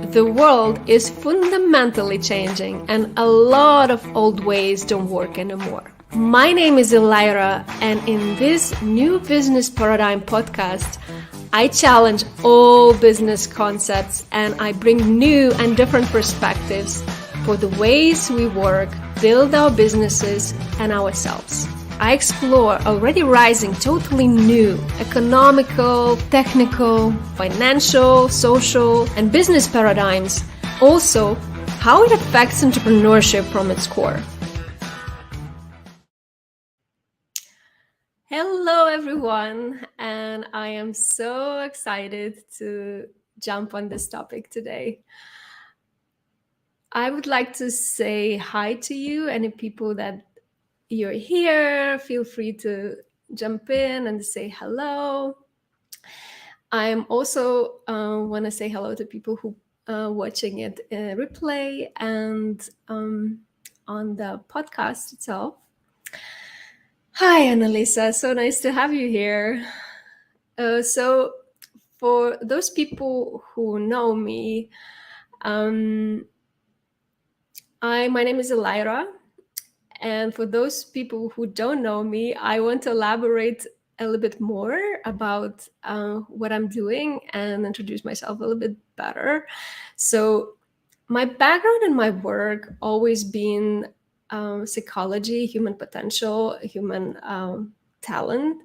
The world is fundamentally changing and a lot of old ways don't work anymore. My name is Elira, and in this new business paradigm podcast, I challenge all business concepts and I bring new and different perspectives for the ways we work, build our businesses and ourselves. I explore already rising totally new economical, technical, financial, social, and business paradigms. Also, how it affects entrepreneurship from its core. Hello, everyone, and I am so excited to jump on this topic today. I would like to say hi to you, any people that you're here, feel free to jump in and say hello. I'm also want to say hello to people who watching it replay and on the podcast itself. Hi, Annalisa. So nice to have you here. So for those people who know me, my name is Elira. And for those people who don't know me, I want to elaborate a little bit more about what I'm doing and introduce myself a little bit better. So my background in my work always been psychology, human potential, human talent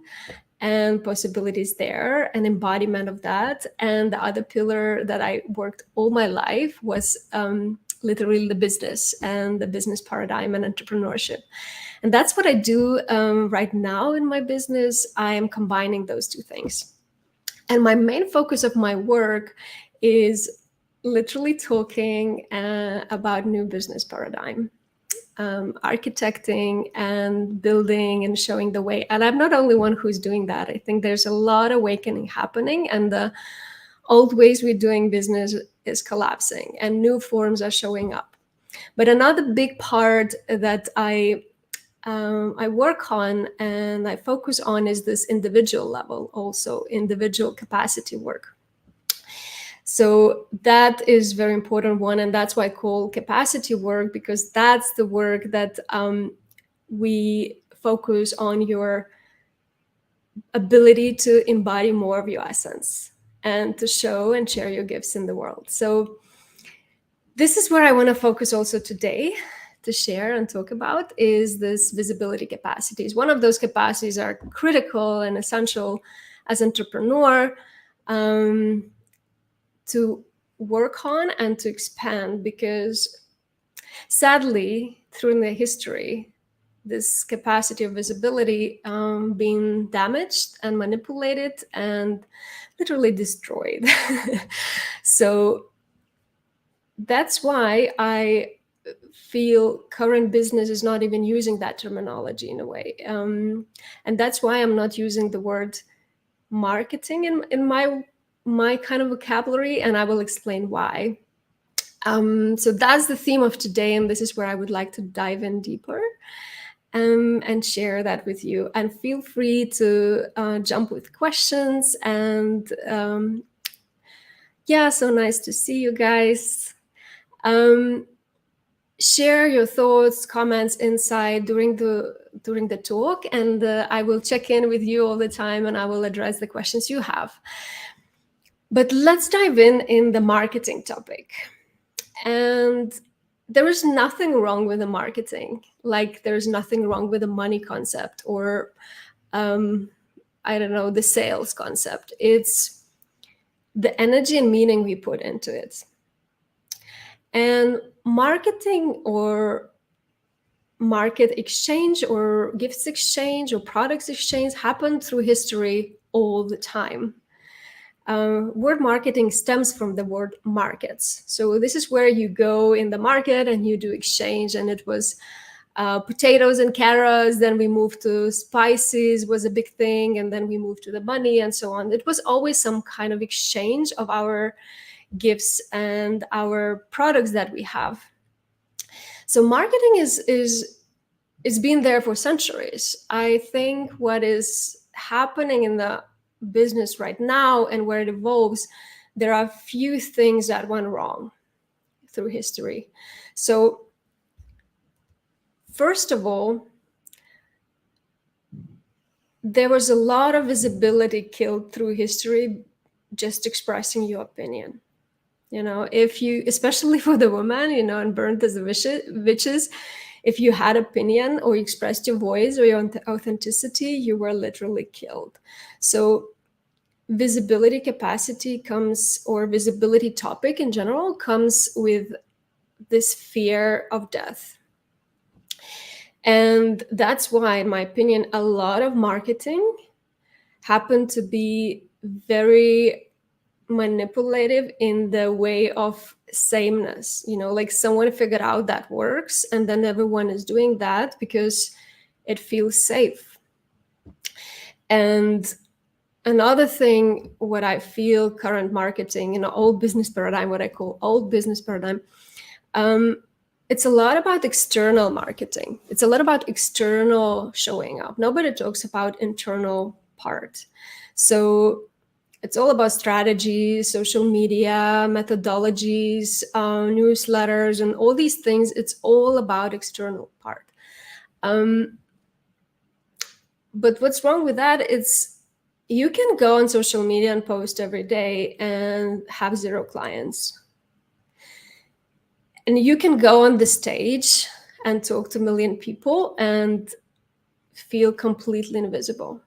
and possibilities there, an embodiment of that. And the other pillar that I worked all my life was literally the business and the business paradigm and entrepreneurship. And that's what I do right now in my business. I am combining those two things. And my main focus of my work is literally talking about new business paradigm. Architecting and building and showing the way. And I'm not the only one who's doing that. I think there's a lot of awakening happening and the old ways we're doing business is collapsing and new forms are showing up. But another big part that I work on and I focus on is this individual level, also individual capacity work. So that is very important one, and that's why I call capacity work, because that's the work that we focus on your ability to embody more of your essence and to show and share your gifts in the world. So this is where I want to focus also today to share and talk about is this visibility capacities. One of those capacities are critical and essential as entrepreneur. To work on and to expand, because sadly through the history this capacity of visibility being damaged and manipulated and literally destroyed. So that's why I feel current business is not even using that terminology in a way, and that's why I'm not using the word marketing in my kind of vocabulary, and I will explain why. So that's the theme of today, and this is where I would like to dive in deeper and share that with you. And feel free to jump with questions. And yeah, so nice to see you guys. Share your thoughts, comments, insight during the talk, and I will check in with you all the time, and I will address the questions you have. But let's dive in the marketing topic. And there is nothing wrong with the marketing. Like there's nothing wrong with the money concept or, I don't know, the sales concept. It's the energy and meaning we put into it. And marketing or market exchange or gifts exchange or products exchange happen through history all the time. Word marketing stems from the word markets. So this is where you go in the market and you do exchange. And it was potatoes and carrots. Then we moved to spices was a big thing. And then we moved to the money and so on. It was always some kind of exchange of our gifts and our products that we have. So marketing is been there for centuries. I think what is happening in the business right now and where it evolves, there are few things that went wrong through history. So first of all, there was a lot of visibility killed through history just expressing your opinion. If you, especially for the woman, and burnt as witches, if you had opinion or you expressed your voice or your authenticity, you were literally killed. So visibility capacity comes, or visibility topic in general, comes with this fear of death. And that's why, in my opinion, a lot of marketing happened to be very manipulative in the way of sameness. Like someone figured out that works, and then everyone is doing that because it feels safe. And another thing, what I feel current marketing, old business paradigm, what I call old business paradigm, it's a lot about external marketing. It's a lot about external showing up. Nobody talks about internal part. So it's all about strategy, social media, methodologies, newsletters, and all these things. It's all about external part. But what's wrong with that is you can go on social media and post every day and have 0 clients. And you can go on the stage and talk to 1 million people and feel completely invisible.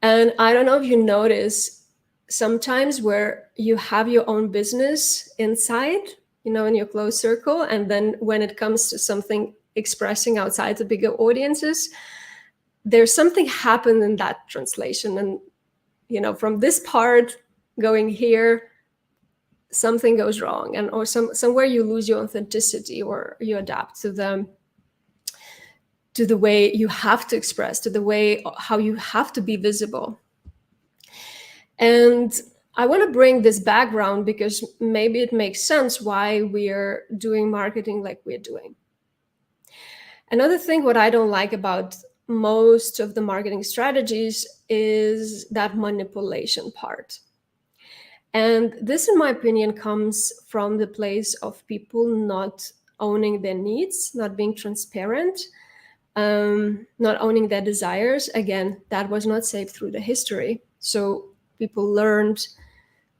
And I don't know if you notice sometimes where you have your own business inside, in your close circle, and then when it comes to something expressing outside to bigger audiences, there's something happened in that translation. And, from this part going here, something goes wrong, and or somewhere you lose your authenticity, or you adapt to the way you have to express, to the way how you have to be visible. And I want to bring this background because maybe it makes sense why we're doing marketing like we're doing. Another thing, what I don't like about most of the marketing strategies is that manipulation part. And this, in my opinion, comes from the place of people not owning their needs, not being transparent, not owning their desires. Again, that was not safe through the history. So people learned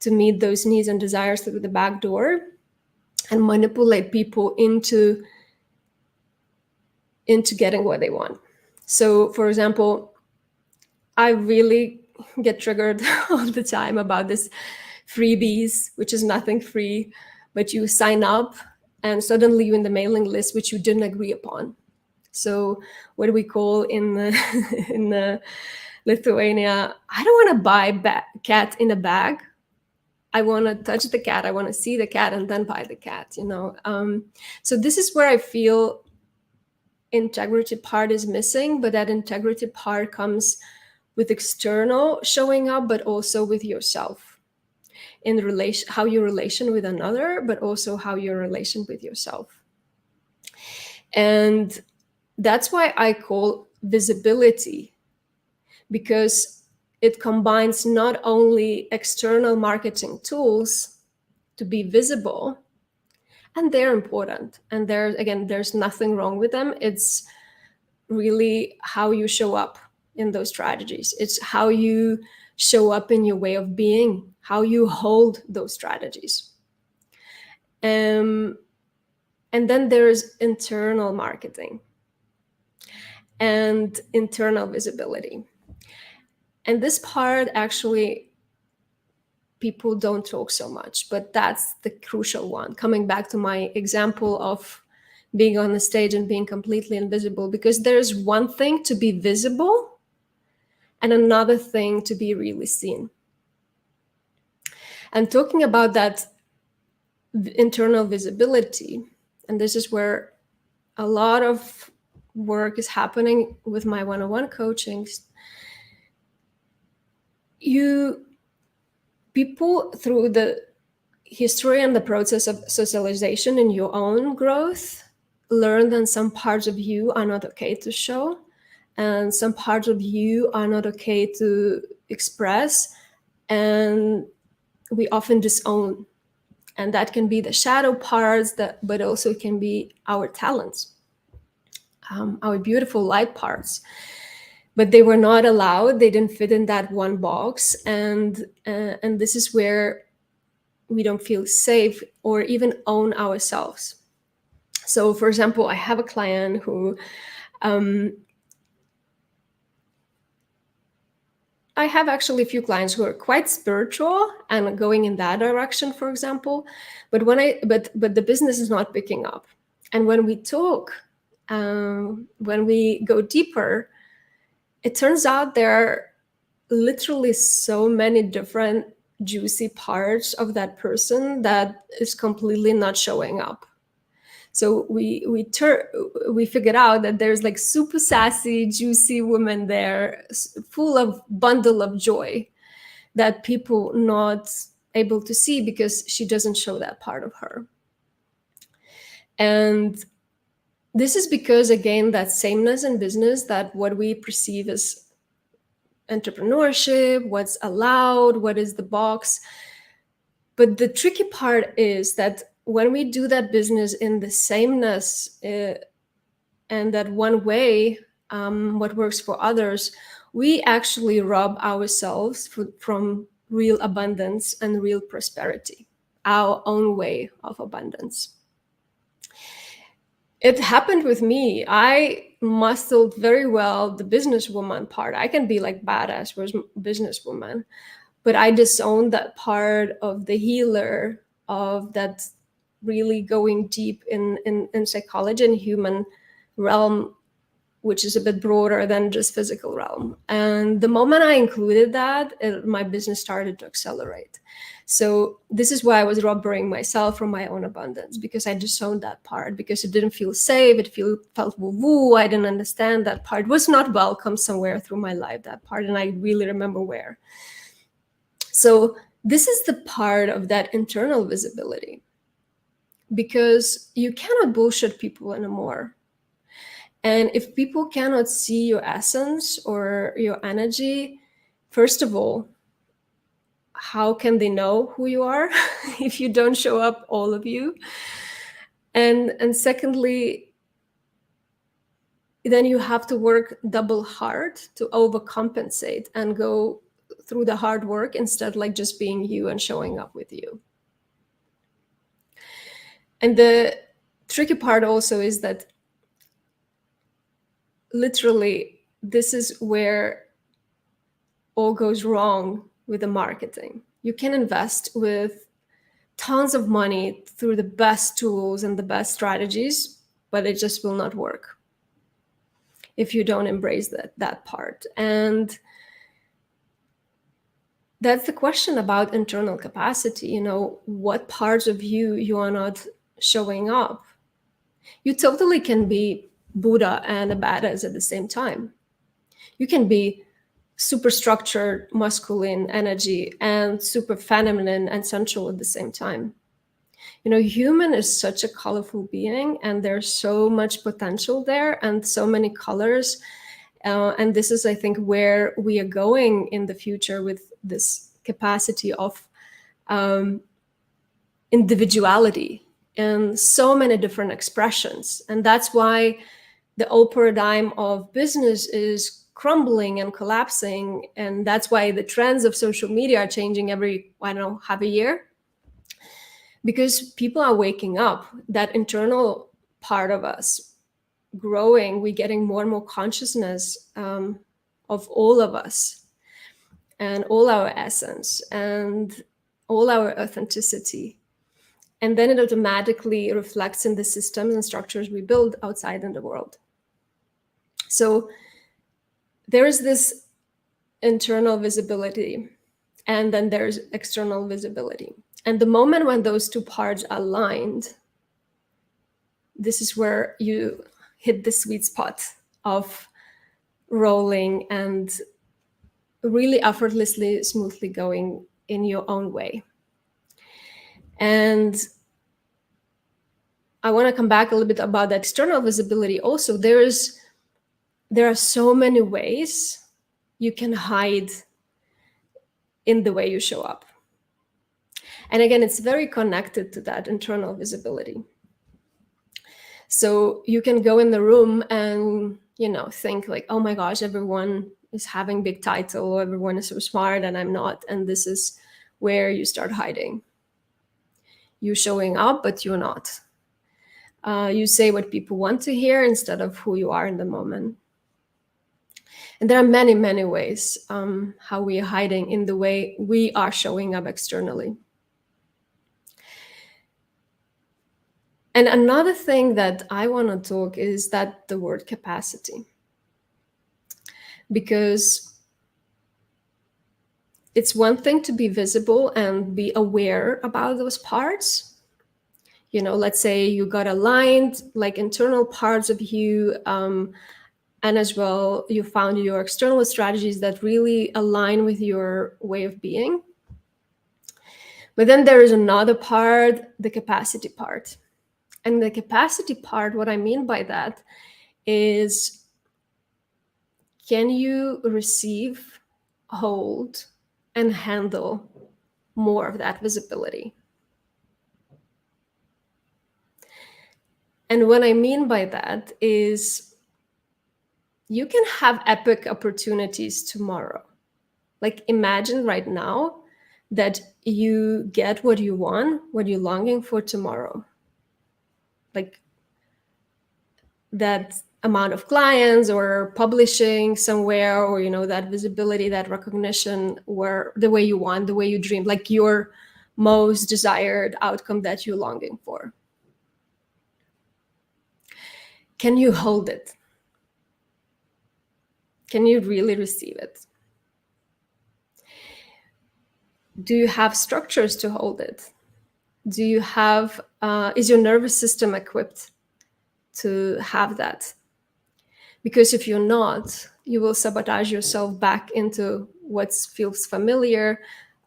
to meet those needs and desires through the back door and manipulate people into getting what they want. So, for example, I really get triggered all the time about this freebies, which is nothing free, but you sign up and suddenly you're in the mailing list, which you didn't agree upon. So what do we call in the Lithuania? I don't want to buy cat in a bag. I want to touch the cat. I want to see the cat and then buy the cat. So this is where I feel integrity part is missing, but that integrity part comes with external showing up, but also with yourself in relation, how your relation with another, but also how your relation with yourself. And that's why I call visibility, because it combines not only external marketing tools to be visible, and they're important, and there's nothing wrong with them. It's really how you show up in those strategies. It's how you show up in your way of being, how you hold those strategies. And then there's internal marketing and internal visibility. And this part, actually, people don't talk so much, but that's the crucial one. Coming back to my example of being on the stage and being completely invisible, because there's one thing to be visible and another thing to be really seen. And talking about that internal visibility, and this is where a lot of work is happening with my one-on-one coachings. People through the history and the process of socialization in your own growth learn that some parts of you are not okay to show, and some parts of you are not okay to express, and we often disown. And that can be the shadow parts, but also it can be our talents, our beautiful light parts. But they were not allowed. They didn't fit in that one box, and this is where we don't feel safe or even own ourselves. So, for example, I have a client who I have actually a few clients who are quite spiritual and going in that direction, for example. But but the business is not picking up. And when we talk, when we go deeper, it turns out there are literally so many different juicy parts of that person that is completely not showing up. So we figured out that there's like super sassy, juicy woman there, full of bundle of joy that people not able to see because she doesn't show that part of her. And this is because, again, that sameness in business, that what we perceive as entrepreneurship, what's allowed, what is the box. But the tricky part is that when we do that business in the sameness and that one way, what works for others, we actually rob ourselves from real abundance and real prosperity, our own way of abundance. It happened with me. I muscled very well the businesswoman part. I can be like badass businesswoman, but I disowned that part of the healer, of that really going deep in psychology and human realm, which is a bit broader than just physical realm. And the moment I included that, my business started to accelerate. So this is why I was robbing myself from my own abundance, because I disowned that part, because it didn't feel safe. It felt woo-woo. I didn't understand that part, was not welcome somewhere through my life, that part. And I really remember where. So this is the part of that internal visibility, because you cannot bullshit people anymore. And if people cannot see your essence or your energy, first of all, how can they know who you are if you don't show up, all of you? And secondly, then you have to work double hard to overcompensate and go through the hard work instead like just being you and showing up with you. And the tricky part also is that literally this is where all goes wrong with the marketing. You can invest with tons of money through the best tools and the best strategies, but it just will not work if you don't embrace that part. And that's the question about internal capacity. You know, what parts of you are not showing up? You totally can be Buddha and a badass at the same time. You can be super structured, masculine energy and super feminine and sensual at the same time. You know, human is such a colorful being, and there's so much potential there and so many colors. And this is, I think, where we are going in the future with this capacity of individuality in so many different expressions. And that's why the old paradigm of business is crumbling and collapsing. And that's why the trends of social media are changing every, I don't know, half a year. Because people are waking up, that internal part of us growing, we're getting more and more consciousness of all of us and all our essence and all our authenticity. And then it automatically reflects in the systems and structures we build outside in the world. So there is this internal visibility, and then there's external visibility. And the moment when those two parts are aligned, this is where you hit the sweet spot of rolling and really effortlessly, smoothly going in your own way. And I want to come back a little bit about that external visibility also. There are so many ways you can hide in the way you show up. And again, it's very connected to that internal visibility. So you can go in the room and, think like, oh my gosh, everyone is having big title, or everyone is so smart and I'm not. And this is where you start hiding. You showing up, but you're not. You say what people want to hear instead of who you are in the moment. And there are many, many ways how we are hiding in the way we are showing up externally. And another thing that I want to talk is that the word capacity. Because it's one thing to be visible and be aware about those parts. Let's say you got aligned, like internal parts of you, and as well, you found your external strategies that really align with your way of being. But then there is another part, the capacity part. And the capacity part, what I mean by that is, can you receive, hold, and handle more of that visibility? And what I mean by that is, you can have epic opportunities tomorrow. Like, imagine right now that you get what you want, what you're longing for tomorrow. Like that amount of clients, or publishing somewhere, or that visibility, that recognition, where the way you want, the way you dream, like your most desired outcome that you're longing for. Can you hold it? Can you really receive it? Do you have structures to hold it? Do you have, is your nervous system equipped to have that? Because if you're not, you will sabotage yourself back into what feels familiar,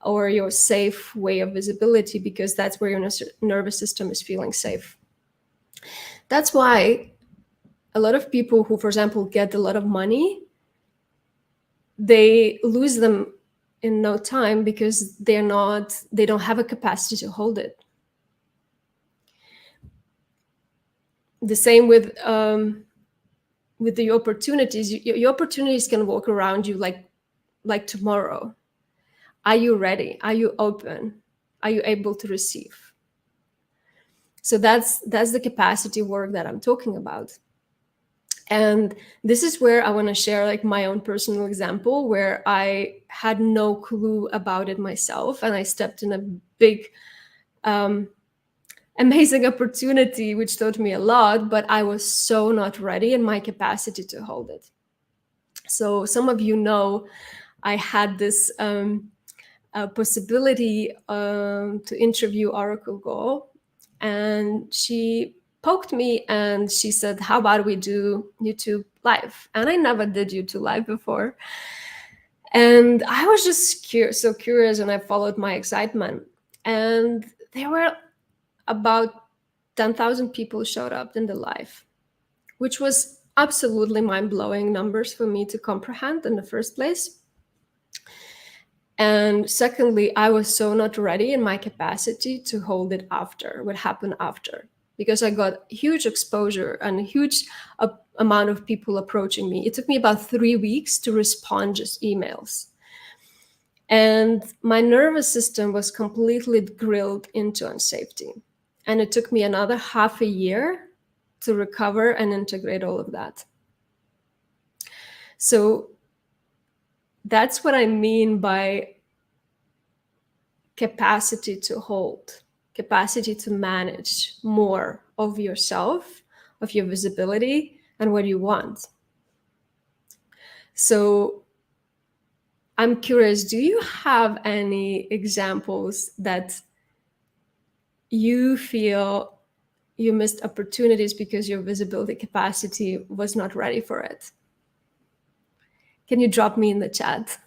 or your safe way of visibility, because that's where your nervous system is feeling safe. That's why a lot of people who, for example, get a lot of money, they lose them in no time, because they don't have a capacity to hold it. The same with the opportunities. Your opportunities can walk around you like tomorrow. Are you ready? Are you open? Are you able to receive? So that's the capacity work that I'm talking about. And this is where I want to share like my own personal example, where I had no clue about it myself, and I stepped in a big amazing opportunity which taught me a lot, but I was so not ready in my capacity to hold it. So some of you know I had this possibility to interview Oracle Go, and she poked me and she said, how about we do YouTube live? And I never did YouTube live before. And I was just so curious, and I followed my excitement. And there were about 10,000 people showed up in the live, which was absolutely mind-blowing numbers for me to comprehend in the first place. And secondly, I was so not ready in my capacity to hold it after, what happened after, because I got huge exposure and a huge amount of people approaching me. It took me about 3 weeks to respond just emails. And my nervous system was completely grilled into unsafety. And it took me another half a year to recover and integrate all of that. So that's what I mean by capacity to hold, capacity to manage more of yourself, of your visibility, and what you want. So I'm curious, do you have any examples that you feel you missed opportunities because your visibility capacity was not ready for it? Can you drop me in the chat?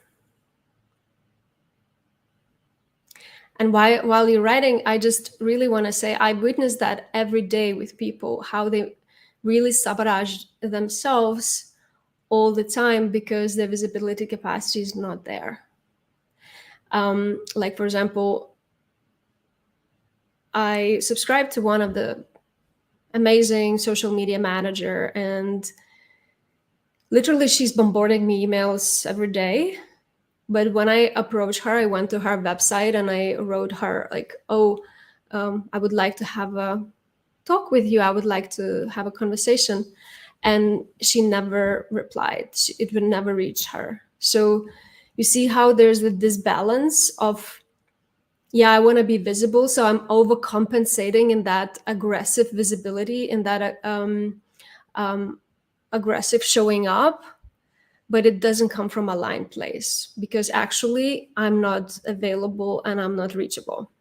And while you're writing, I just really want to say I witness that every day with people, how they really sabotage themselves all the time because their visibility capacity is not there. Like, for example, I subscribe to one of the amazing social media manager, and literally she's bombarding me emails every day. But when I approached her, I went to her website and I wrote her like, oh, I would like to have a talk with you. I would like to have a conversation. And she never replied. It would never reach her. So you see how there's this balance of, yeah, I want to be visible. So I'm overcompensating in that aggressive visibility, in that aggressive showing up, but it doesn't come from a aligned place because actually I'm not available and I'm not reachable.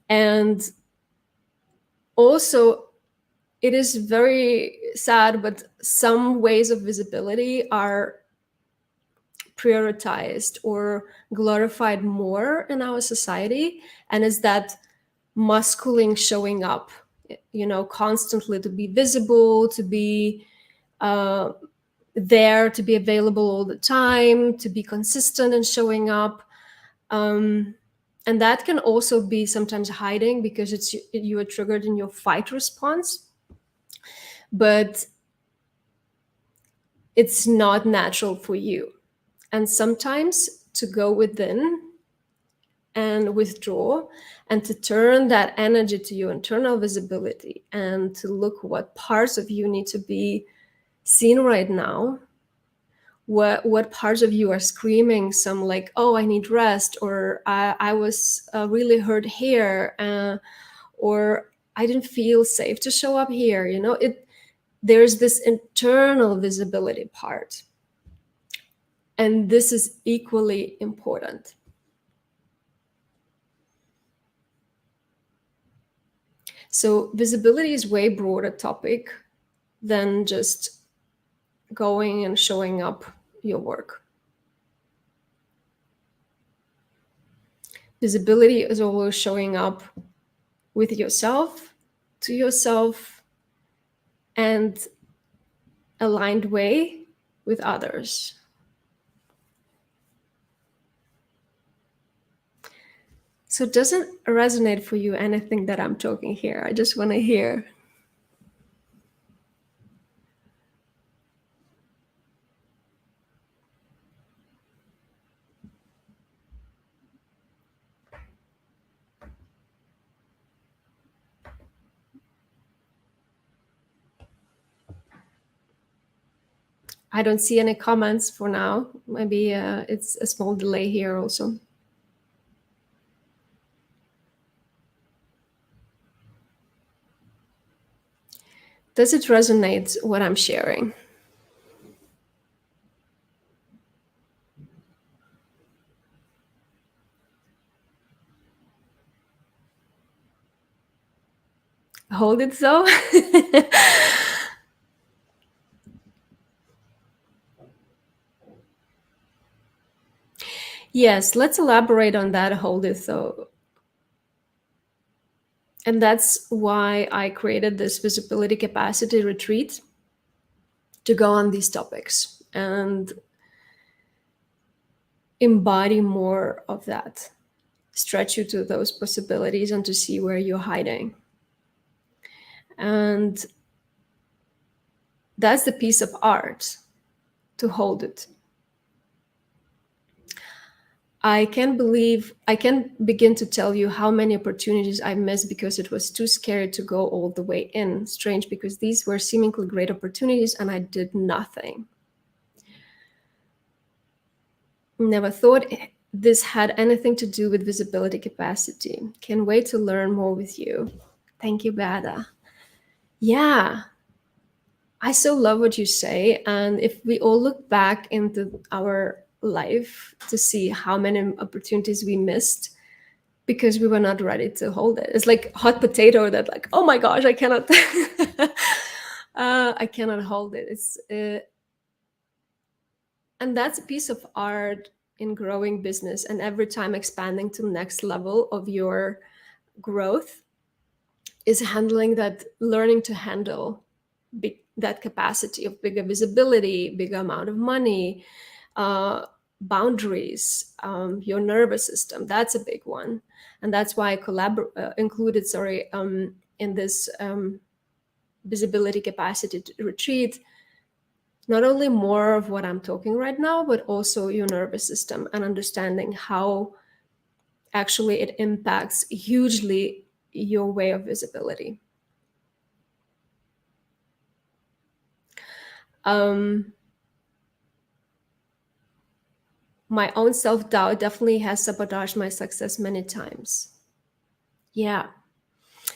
And also, it is very sad, but some ways of visibility are prioritized or glorified more in our society. And is that masculine showing up, constantly to be visible, to be there, to be available all the time, to be consistent in showing up. And that can also be sometimes hiding because you are triggered in your fight response. But it's not natural for you. And sometimes to go within and withdraw and to turn that energy to your internal visibility and to look what parts of you need to be seen right now, what parts of you are screaming some like, oh, I need rest, or I was really hurt here, or I didn't feel safe to show up here. There's this internal visibility part, and this is equally important. So visibility is way broader topic than just going and showing up your work. Visibility is always showing up with yourself, to yourself, and aligned way with others. So does it resonate for you, anything that I'm talking here? I just want to hear. I don't see any comments for now. Maybe it's a small delay here also. Does it resonate what I'm sharing? Hold it so. Yes, let's elaborate on that. Hold it so. And that's why I created this visibility capacity retreat to go on these topics and embody more of that, stretch you to those possibilities and to see where you're hiding. And that's the piece of art, to hold it. I can't begin to tell you how many opportunities I missed because it was too scary to go all the way in. Strange, because these were seemingly great opportunities and I did nothing. Never thought this had anything to do with visibility capacity. Can't wait to learn more with you. Thank you, Bada. Yeah, I so love what you say. And if we all look back into our life to see how many opportunities we missed because we were not ready to hold it. It's like hot potato that like, oh my gosh, I cannot, I cannot hold it. And that's a piece of art in growing business and every time expanding to the next level of your growth is handling that, learning to handle that capacity of bigger visibility, bigger amount of money, boundaries, your nervous system. That's a big one, and that's why I included, in this visibility capacity retreat, not only more of what I'm talking right now, but also your nervous system and understanding how actually it impacts hugely your way of visibility. My own self-doubt definitely has sabotaged my success many times. Yeah.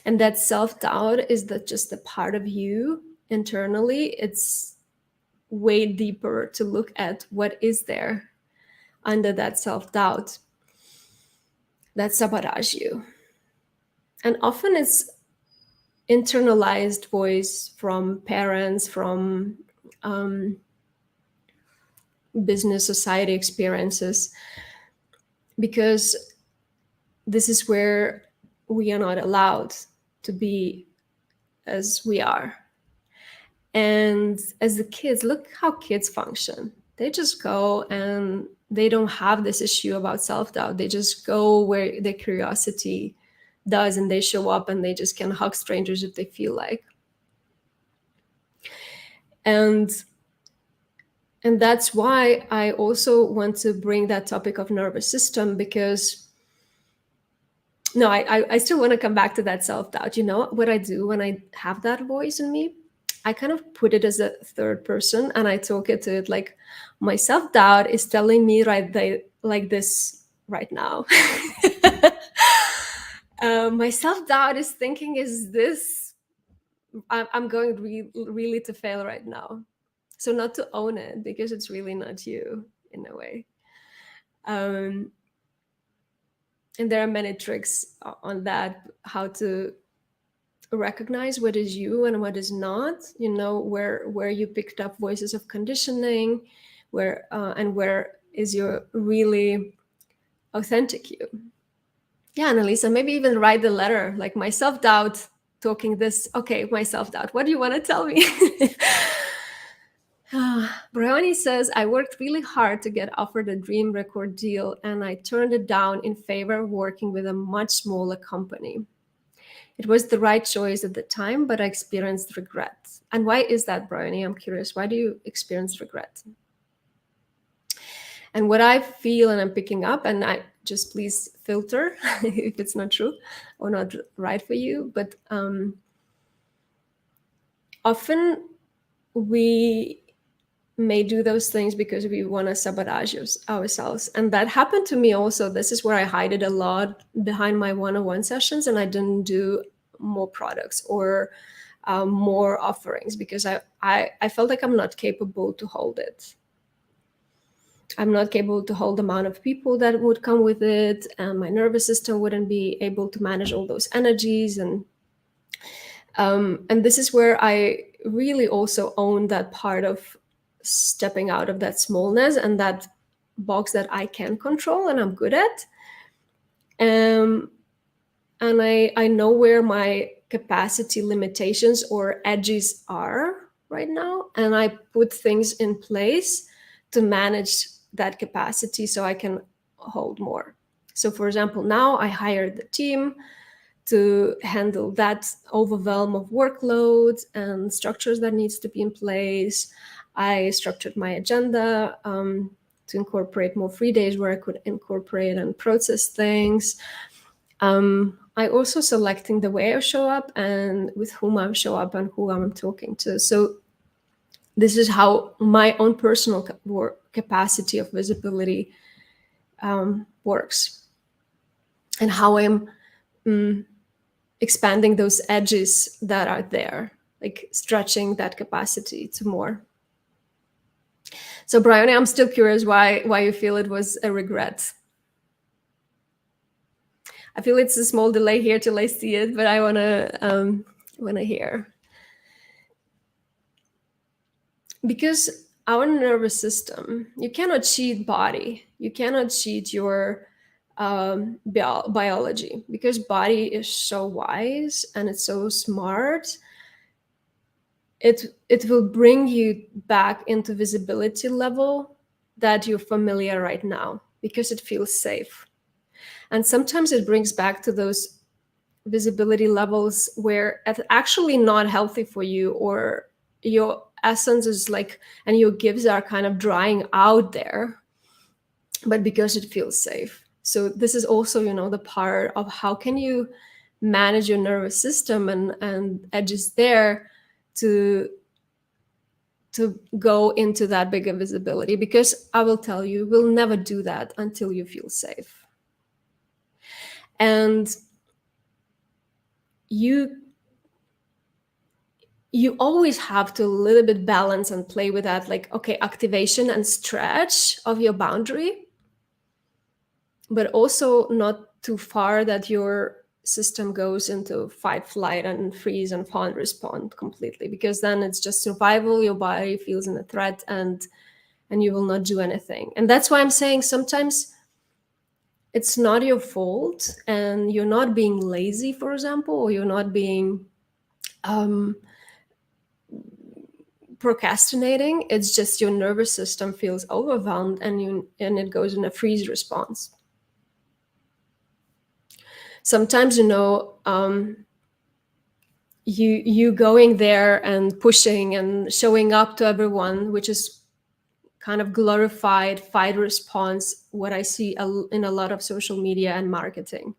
And that self-doubt is just a part of you internally. It's way deeper to look at what is there under that self-doubt that sabotage you. And often it's internalized voice from parents, from business society experiences, because this is where we are not allowed to be as we are. And as the kids, look how kids function. They just go, and they don't have this issue about self-doubt. They just go where their curiosity does, and they show up, and they just can hug strangers if they feel like. And that's why I also want to bring that topic of nervous system, because no, I still want to come back to that self-doubt. You know what I do when I have that voice in me? I kind of put it as a third person, and I talk it to it like, my self-doubt is telling me like this right now. My self-doubt is thinking, is this, I'm going really to fail right now. So not to own it, because it's really not you in a way. And there are many tricks on that, how to recognize what is you and what is not, you know, where you picked up voices of conditioning, where and where is your really authentic you. Yeah, Annalisa, maybe even write the letter, like, my self-doubt talking this. Okay, my self-doubt, what do you want to tell me? Brioni says, I worked really hard to get offered a dream record deal, and I turned it down in favor of working with a much smaller company. It was the right choice at the time, but I experienced regret. And why is that, Briony? I'm curious. Why do you experience regret? And what I feel, and I'm picking up, and I just please filter if it's not true or not right for you, but often we may do those things because we want to sabotage ourselves. And that happened to me also. This is where I hide it a lot behind my one-on-one sessions, and I didn't do more products or more offerings, because I felt like I'm not capable to hold it. I'm not capable to hold the amount of people that would come with it, and my nervous system wouldn't be able to manage all those energies. And this is where I really also own that part of stepping out of that smallness and that box that I can control and I'm good at. And I know where my capacity limitations or edges are right now, and I put things in place to manage that capacity so I can hold more. So for example, now I hired the team to handle that overwhelm of workload and structures that needs to be in place. I structured my agenda to incorporate more free days where I could incorporate and process things. I also selecting the way I show up and with whom I show up and who I'm talking to. So this is how my own personal capacity of visibility works, and how I'm expanding those edges that are there, like stretching that capacity to more. So Brian, I'm still curious why you feel it was a regret. I feel it's a small delay here till I see it, but I wanna hear. Because our nervous system, you cannot cheat body, you cannot cheat your biology, because body is so wise and it's so smart. It will bring you back into visibility level that you're familiar right now because it feels safe. And sometimes it brings back to those visibility levels where it's actually not healthy for you, or your essence is like, and your gifts are kind of drying out there, but because it feels safe. So this is also, the part of how can you manage your nervous system and edges there to go into that bigger visibility, because I will tell you, we'll never do that until you feel safe. And you always have to a little bit balance and play with that, like, okay, activation and stretch of your boundary, but also not too far that your system goes into fight, flight, and freeze and fawn respond completely, because then it's just survival. Your body feels in a threat, and you will not do anything. And that's why I'm saying sometimes it's not your fault, and you're not being lazy, for example, or you're not being procrastinating. It's just your nervous system feels overwhelmed, and it goes in a freeze response. Sometimes, you going there and pushing and showing up to everyone, which is kind of glorified fight response, what I see in a lot of social media and marketing.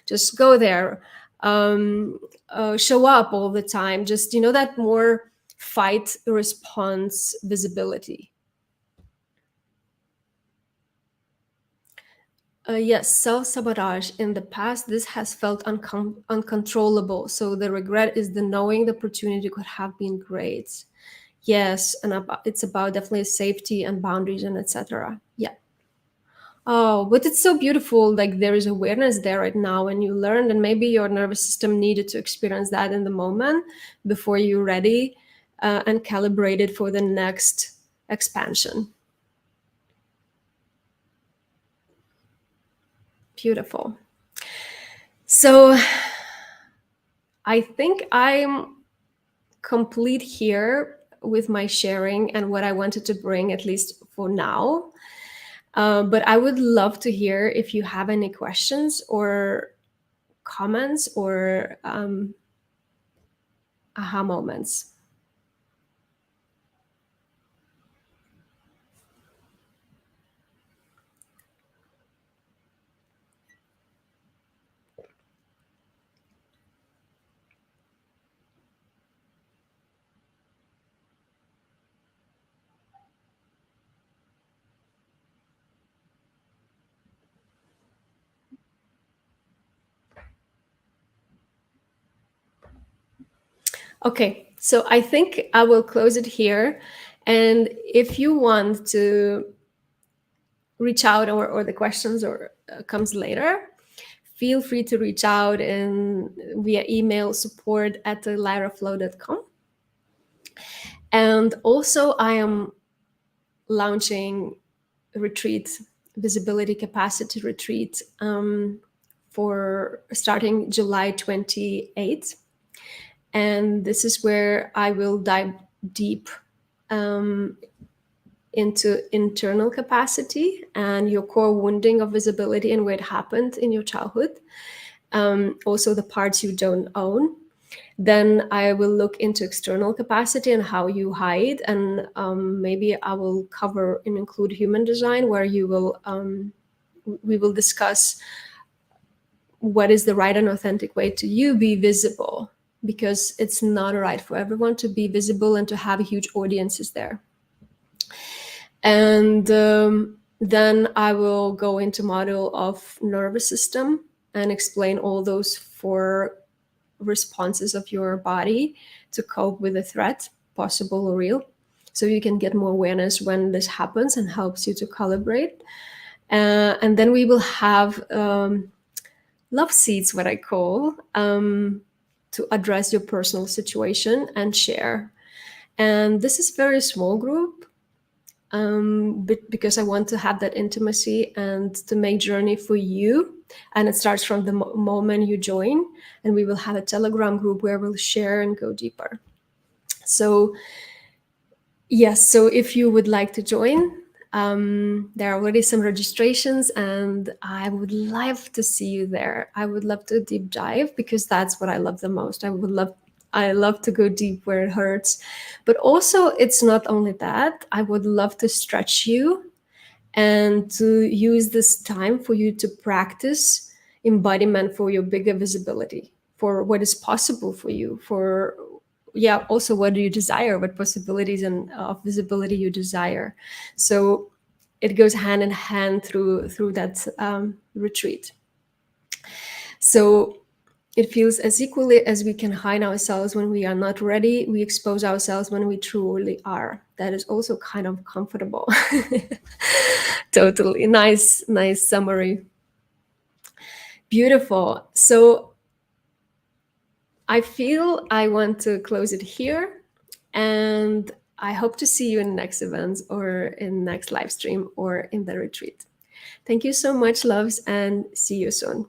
Just go there, show up all the time, just that more fight response visibility. Yes, self-sabotage. In the past, this has felt uncontrollable. So the regret is the knowing the opportunity could have been great. Yes, and it's about definitely safety and boundaries and etc. Yeah. Oh, but it's so beautiful. Like, there is awareness there right now, and you learned, and maybe your nervous system needed to experience that in the moment before you're ready and calibrated for the next expansion. Beautiful. So I think I'm complete here with my sharing and what I wanted to bring, at least for now. But I would love to hear if you have any questions or comments or aha moments. Okay, so I think I will close it here. And if you want to reach out, or the questions or comes later, feel free to reach out via email, support@lyraflow.com. And also I am launching a retreat, visibility capacity retreat, for starting July 28th. And this is where I will dive deep into internal capacity and your core wounding of visibility and where it happened in your childhood. Also the parts you don't own. Then I will look into external capacity and how you hide. And maybe I will cover and include human design, where we will discuss what is the right and authentic way to you be visible, because it's not right for everyone to be visible and to have huge audiences there. And then I will go into module of nervous system and explain all those 4 responses of your body to cope with a threat, possible or real, so you can get more awareness when this happens and helps you to calibrate. And then we will have love seats, what I call, to address your personal situation and share. And this is very small group, but because I want to have that intimacy and to make journey for you. And it starts from the moment you join, and we will have a Telegram group where we'll share and go deeper. So yes, so if you would like to join, There are already some registrations, and I would love to see you there. I would love to deep dive, because that's what I love the most. I love to go deep where it hurts. But also, it's not only that. I would love to stretch you and to use this time for you to practice embodiment for your bigger visibility, for what is possible for you, for also what do you desire, what possibilities and of visibility you desire. So it goes hand in hand through that retreat. So it feels as equally as we can hide ourselves when we are not ready, we expose ourselves when we truly are. That is also kind of comfortable. Totally. Nice summary. Beautiful. So I feel I want to close it here, and I hope to see you in next events or in next live stream or in the retreat. Thank you so much, loves, and see you soon.